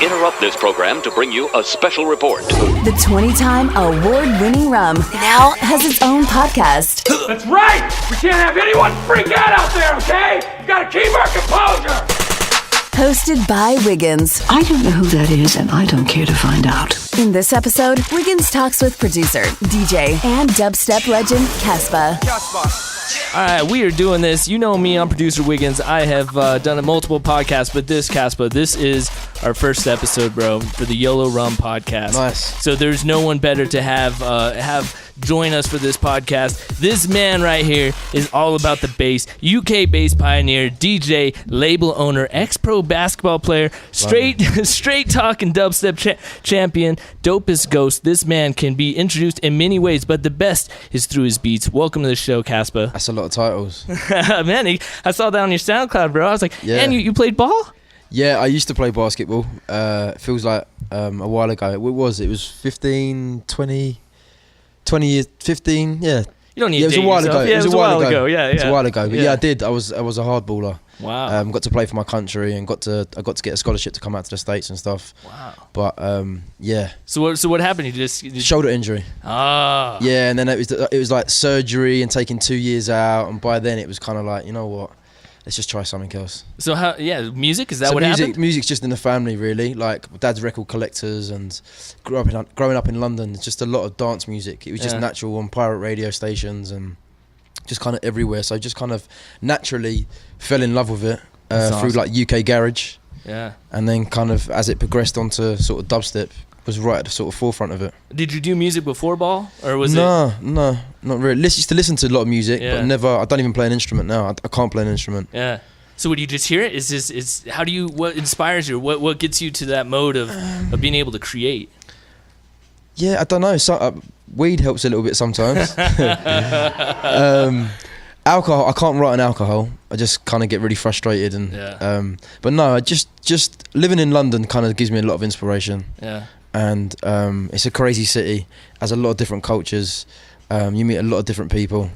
interrupt this program to bring you a special report. The 20-time award-winning Rum now has its own podcast. That's right! We can't have anyone freak out there, okay? You gotta keep our composure! Hosted by WIGNZ. I don't know who that is, and I don't care to find out. In this episode, WIGNZ talks with producer, DJ, and dubstep legend Caspa. All right, we are doing this. You know me, I'm Producer WIGNZ. I have done multiple podcasts, but this, Caspa, this is our first episode, bro, for the Yolo Rum Podcast. Nice. So there's no one better to have join us for this podcast. This man right here is all about the bass. UK bass pioneer, DJ, label owner, ex-pro basketball player, straight talking dubstep champion, Dopest ghost. This man can be introduced in many ways, but the best is through his beats. Welcome to the show, Caspa. That's a lot of titles. Man, I saw that on your SoundCloud, bro. I was like, yeah. Man, you played ball? Yeah, I used to play basketball. It feels like a while ago. It was 15, 20 years, 15, yeah. You don't need to it was a while yourself. ago. Yeah, it was a while ago. Yeah. It was a while ago. But yeah, I did. I was a hard baller. Wow. Got to play for my country and I got to get a scholarship to come out to the States and stuff. Wow. But yeah. So what happened? You just shoulder injury. Ah. Yeah, and then it was like surgery and taking 2 years out, and by then it was kind of like, you know what? Let's just try something else. So music, is that what happened? Music's just in the family, really. Like dad's record collectors, and growing up in London, it's just a lot of dance music. It was just natural on pirate radio stations and just kind of everywhere. So I just kind of naturally fell in love with it through like UK garage. Yeah. And then kind of as it progressed onto sort of dubstep, was right at the sort of forefront of it. Did you do music before ball, or was No, not really. Used to listen to a lot of music, but never. I don't even play an instrument now. I can't play an instrument. Yeah. So would you just hear it? What inspires you? What gets you to that mode of being able to create? Yeah, I don't know. So, weed helps a little bit sometimes. Alcohol, I can't write on alcohol. I just kind of get really frustrated but no, I just living in London kind of gives me a lot of inspiration. Yeah. And it's a crazy city, has a lot of different cultures. You meet a lot of different people.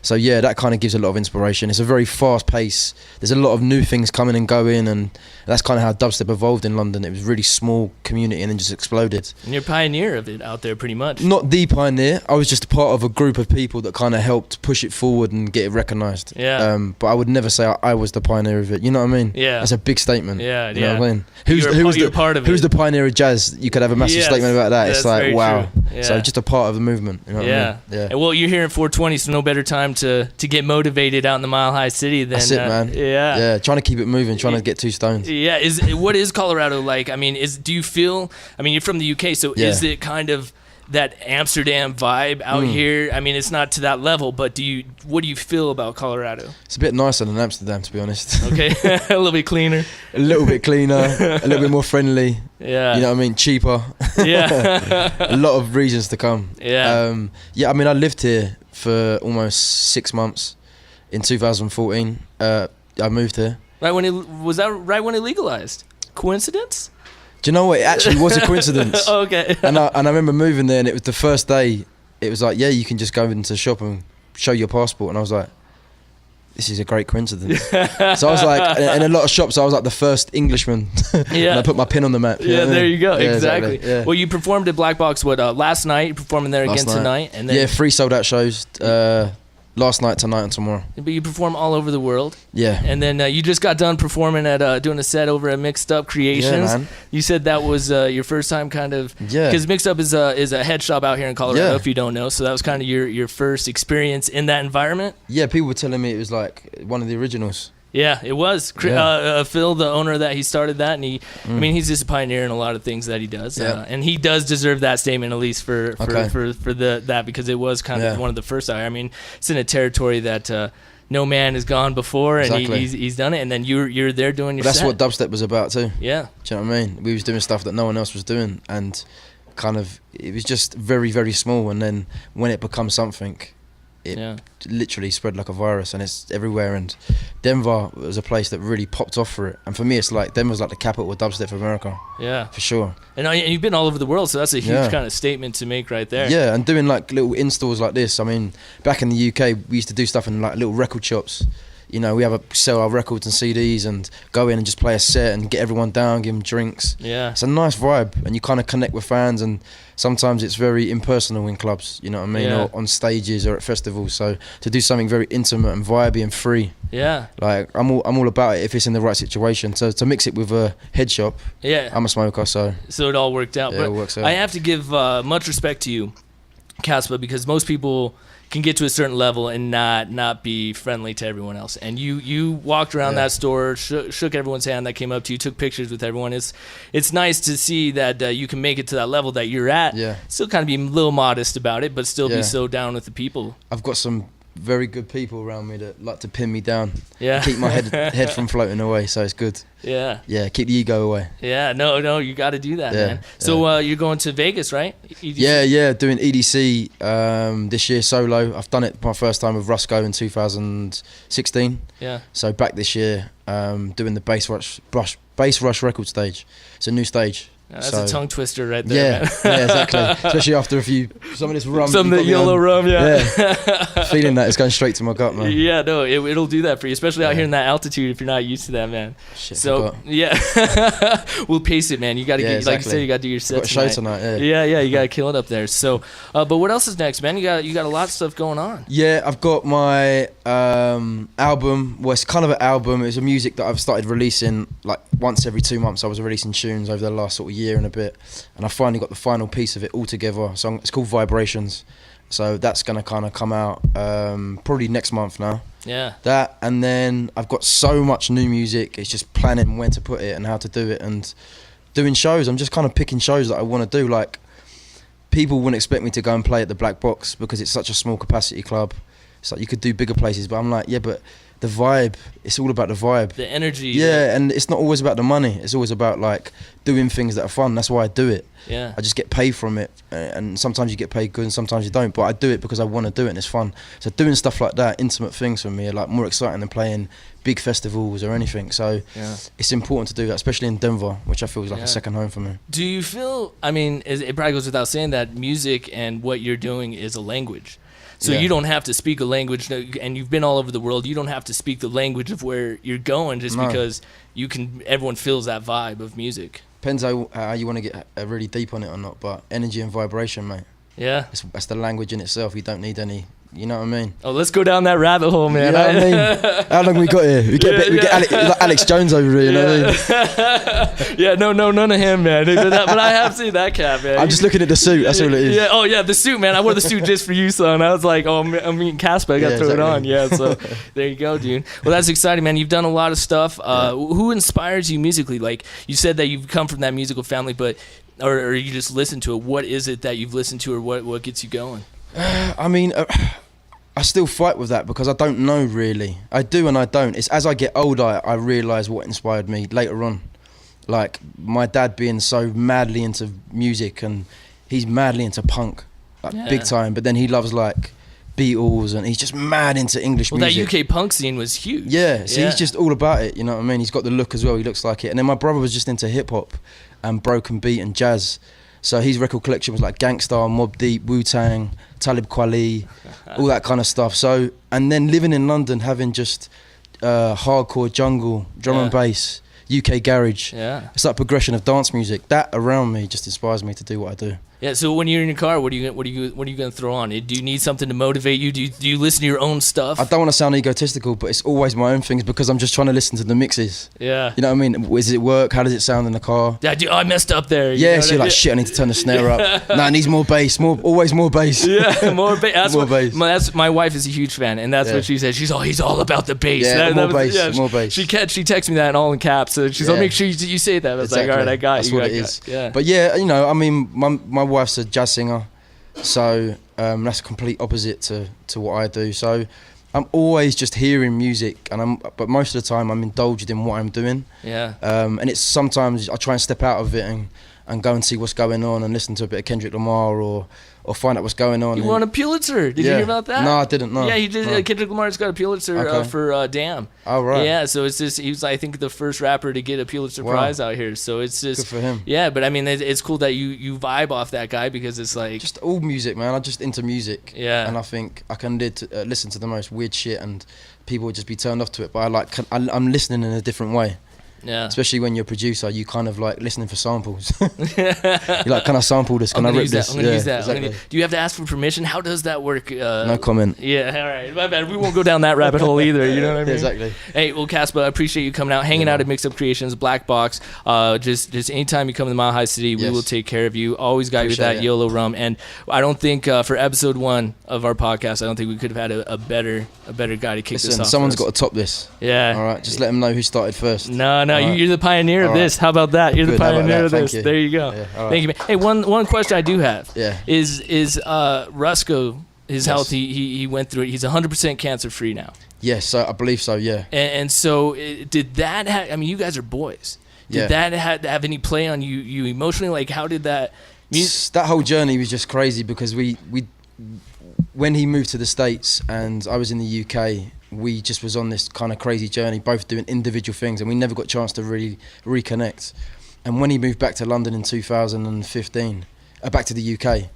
So yeah, that kind of gives a lot of inspiration. It's a very fast pace. There's a lot of new things coming and going, and that's kind of how dubstep evolved in London. It was really small community and then just exploded. And you're a pioneer of it out there pretty much. Not the pioneer. I was just a part of a group of people that kind of helped push it forward and get it recognised. Yeah. But I would never say I was the pioneer of it. You know what I mean? Yeah. That's a big statement. Yeah, you know what I mean? Who's the pioneer of jazz? You could have a massive statement about that. It's like, wow. Yeah. So just a part of the movement. You know what I mean? Yeah. And well, you're here in 420, so no better time to get motivated out in the Mile High City than that's it, man. Yeah, trying to keep it moving, trying to get 2 stones. Yeah, what is Colorado like? I mean, do you feel? I mean, you're from the UK, so is it kind of that Amsterdam vibe out here? I mean, it's not to that level, but what do you feel about Colorado? It's a bit nicer than Amsterdam, to be honest. Okay, a little bit cleaner. A little bit more friendly. Yeah, you know what I mean? Cheaper. Yeah, a lot of reasons to come. Yeah, I mean, I lived here for almost 6 months in 2014. I moved here. Was that right when it legalized? Coincidence? Do you know what? It actually was a coincidence. Okay. And I remember moving there, and it was the first day. It was like, yeah, you can just go into the shop and show your passport. And I was like, this is a great coincidence. So I was like, in a lot of shops, I was like the first Englishman. Yeah. And I put my pin on the map. Yeah, there you go. Yeah, exactly. Yeah. Well, you performed at Black Box, last night? You're performing there again tonight? And then 3 sold out shows. Last night, tonight, and tomorrow. But you perform all over the world. Yeah. And then you just got done performing at doing a set over at Mixed Up Creations. Yeah, man. You said that was your first time kind of... Yeah. Because Mixed Up is a head shop out here in Colorado, if you don't know. So that was kind of your first experience in that environment? Yeah, people were telling me it was like one of the originals. Yeah, it was. Phil, the owner of that, he started that, and I mean, he's just a pioneer in a lot of things that he does. Yeah. And he does deserve that statement, at least for that, because it was kind of one of the first. I mean, it's in a territory that no man has gone before, and he's done it. And then you're there doing your set. That's what dubstep was about too. Yeah. Do you know what I mean? We was doing stuff that no one else was doing, and kind of it was just very, very small. And then when it becomes something, it literally spread like a virus, and it's everywhere. And Denver was a place that really popped off for it. And for me, it's like Denver's like the capital of dubstep for America. Yeah, for sure. And you've been all over the world, so that's a huge kind of statement to make right there. Yeah, and doing like little installs like this. I mean, back in the UK, we used to do stuff in like little record shops. you know, we sell our records and CDs and go in and just play a set and get everyone down, give them drinks. Yeah. It's a nice vibe, and you kind of connect with fans, and sometimes it's very impersonal in clubs, you know what I mean, or on stages or at festivals. So to do something very intimate and vibey and free, like I'm all about it if it's in the right situation. So to mix it with a head shop, I'm a smoker, so it all worked out. But it works out. I have to give much respect to you, Caspa, because most people can get to a certain level and not be friendly to everyone else. And you walked around that store, shook everyone's hand that came up to you, took pictures with everyone. It's nice to see that you can make it to that level that you're at. Yeah. Still kind of be a little modest about it, but still be so down with the people. I've got some very good people around me that like to pin me down. Yeah. Keep my head from floating away, so it's good. Yeah. Yeah, keep the ego away. Yeah, no, you got to do that, man. So you're going to Vegas, right? EDC? Yeah, doing EDC this year solo. I've done it my first time with Rusko in 2016. Yeah. So back this year, doing the Bass Rush record stage. It's a new stage. That's a tongue twister right there, man. Yeah, exactly. Especially after some of this rum. Some of the Yolo Rum, Feeling that, it's going straight to my gut, man. Yeah, no, it'll do that for you, especially out here in that altitude if you're not used to that, man. Shit, so, we'll pace it, man. You got to get, like you said, you got to do your set got a show tonight, Yeah, you got to kill it up there. So, but what else is next, man? You got a lot of stuff going on. Yeah, I've got my album. Well, it's kind of an album. It's a music that I've started releasing like once every 2 months. I was releasing tunes over the last sort of year and a bit, and I finally got the final piece of it all together. So it's called Vibrations. So that's gonna kind of come out probably next month now. Yeah. That, and then I've got so much new music. It's just planning when to put it and how to do it, and doing shows. I'm just kind of picking shows that I want to do. Like, people wouldn't expect me to go and play at the Black Box because it's such a small capacity club. It's like you could do bigger places, but I'm like, yeah, but the vibe, it's all about the vibe. The energy. Yeah, and it's not always about the money. It's always about like doing things that are fun. That's why I do it. Yeah. I just get paid from it, and sometimes you get paid good and sometimes you don't, but I do it because I want to do it and it's fun. So doing stuff like that, intimate things for me, are like more exciting than playing big festivals or anything. So it's important to do that, especially in Denver, which I feel is like a second home for me. Do you feel, I mean, it probably goes without saying that music and what you're doing is a language. So you don't have to speak a language, and you've been all over the world. You don't have to speak the language of where you're going just because you can. Everyone feels that vibe of music. Depends how you want to get really deep on it or not, but energy and vibration, mate. Yeah. That's the language in itself. You don't need any. You know what I mean? Oh, let's go down that rabbit hole, man. You know what I mean? How long we got here? We get Alex Jones over here, you know what I mean? Yeah, no, none of him, man. But I have seen that cat, man. I'm just looking at the suit. That's all it is. Yeah. Oh, yeah, the suit, man. I wore the suit just for you, son. I was like, oh, I'm meeting Caspa. I got to throw it on. Yeah, so there you go, dude. Well, that's exciting, man. You've done a lot of stuff. Who inspires you musically? Like, you said that you've come from that musical family, but or you just listen to it. What is it that you've listened to, or what gets you going? I mean, I still fight with that because I don't know really. I do and I don't. It's as I get older, I realise what inspired me later on. Like my dad being so madly into music, and he's madly into punk, like big time. But then he loves like Beatles, and he's just mad into English music. Well, that UK punk scene was huge. Yeah, so he's just all about it. You know what I mean? He's got the look as well. He looks like it. And then my brother was just into hip hop and broken beat and jazz. So his record collection was like Gangstar, Mobb Deep, Wu-Tang, Talib Kweli, all that kind of stuff. So, and then living in London, having just hardcore jungle, drum and bass, UK garage. Yeah. It's like progression of dance music. That around me just inspires me to do what I do. Yeah. So when you're in your car, what are you gonna throw on? Do you need something to motivate you? Do you listen to your own stuff? I don't want to sound egotistical, but it's always my own things because I'm just trying to listen to the mixes. Yeah. You know what I mean? Does it work? How does it sound in the car? Yeah. I messed up there. Yeah. So you're like, shit, I need to turn the snare up. Nah, it needs more bass. Always more bass. Yeah. More bass. That's my wife is a huge fan, and that's what she says. He's all about the bass. Yeah. More bass. More bass. She texts me that in all in caps. So she's like, make sure you say that. I was like, all right, I got you. That's what it is. Yeah. But yeah, you know, I mean, my wife's a jazz singer. So that's a complete opposite to what I do. So I'm always just hearing music, but most of the time I'm indulged in what I'm doing. Yeah. And it's sometimes I try and step out of it and go and see what's going on and listen to a bit of Kendrick Lamar or find out what's going on. He won a Pulitzer. Did you hear about that? No, I didn't know. Yeah, he did. No. Kendrick Lamar's got a Pulitzer for Damn. Oh, right. Yeah, so it's just, he was, I think, the first rapper to get a Pulitzer Prize out here. So it's just... Good for him. Yeah, but I mean, it's cool that you vibe off that guy because it's like... Just all music, man. I'm just into music. Yeah. And I think I can listen to the most weird shit and people would just be turned off to it. But I'm listening in a different way. Yeah. Especially when you're a producer, you kind of like listening for samples. You're like, can I sample this? Can I rip this? I'm gonna use that. Exactly. Do you have to ask for permission? How does that work? No comment. Yeah, all right. My bad. We won't go down that rabbit hole either. You know what I mean? Exactly. Hey, well, Caspa, I appreciate you coming out, hanging out at Mix Up Creations, Black Box. Just anytime you come to Mile High City, we will take care of you. Always got you with that Yolo Rum. And I don't think for episode 1 of our podcast, I don't think we could have had a better guy to kick this off. Someone's got to top this. Yeah. All right. Just let them know who started first. No, you're the pioneer of this. How about that? You're the pioneer of this. There you go. Yeah, Thank you, man. Hey, one question I do have is Rusko, his health, he went through it. He's 100% cancer free now. Yes, I believe so, yeah. And so did that I mean, you guys are boys. Did that have any play on you emotionally? Like, how did that... That whole journey was just crazy because we when he moved to the States and I was in the UK, we just was on this kind of crazy journey, both doing individual things, and we never got a chance to really reconnect. And when he moved back to London in 2015, back to the UK,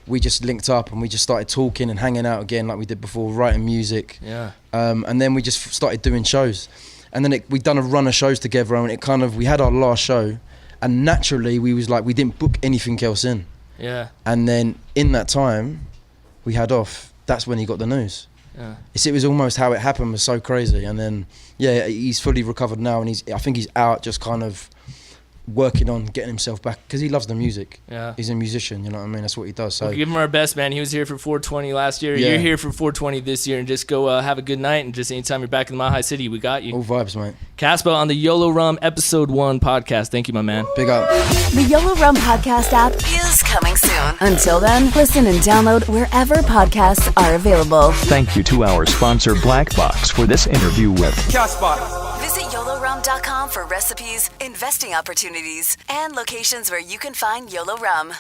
we just linked up and we just started talking and hanging out again like we did before, writing music. Yeah. And then we just started doing shows. And then we'd done a run of shows together, and we had our last show, and naturally we didn't book anything else in. Yeah. And then in that time we had off, that's when he got the news. Yeah. It was almost how it happened was so crazy. And then he's fully recovered now, and I think he's out just kind of working on getting himself back because he loves the music. Yeah, he's a musician, you know what I mean? That's what he does. So give him our best, man. He was here for 420 last year. You're here for 420 this year, and just go have a good night. And just anytime you're back in Mile High City, we got you. All vibes, mate. Caspa on the Yolo Rum episode 1 podcast. Thank you, my man. Big up. The Yolo Rum Podcast app is coming soon. Until then, listen and download wherever podcasts are available. Thank you to our sponsor Black Box for this interview with Caspa. Visit YoloRum.com for recipes, investing opportunities, and locations where you can find Yolo Rum.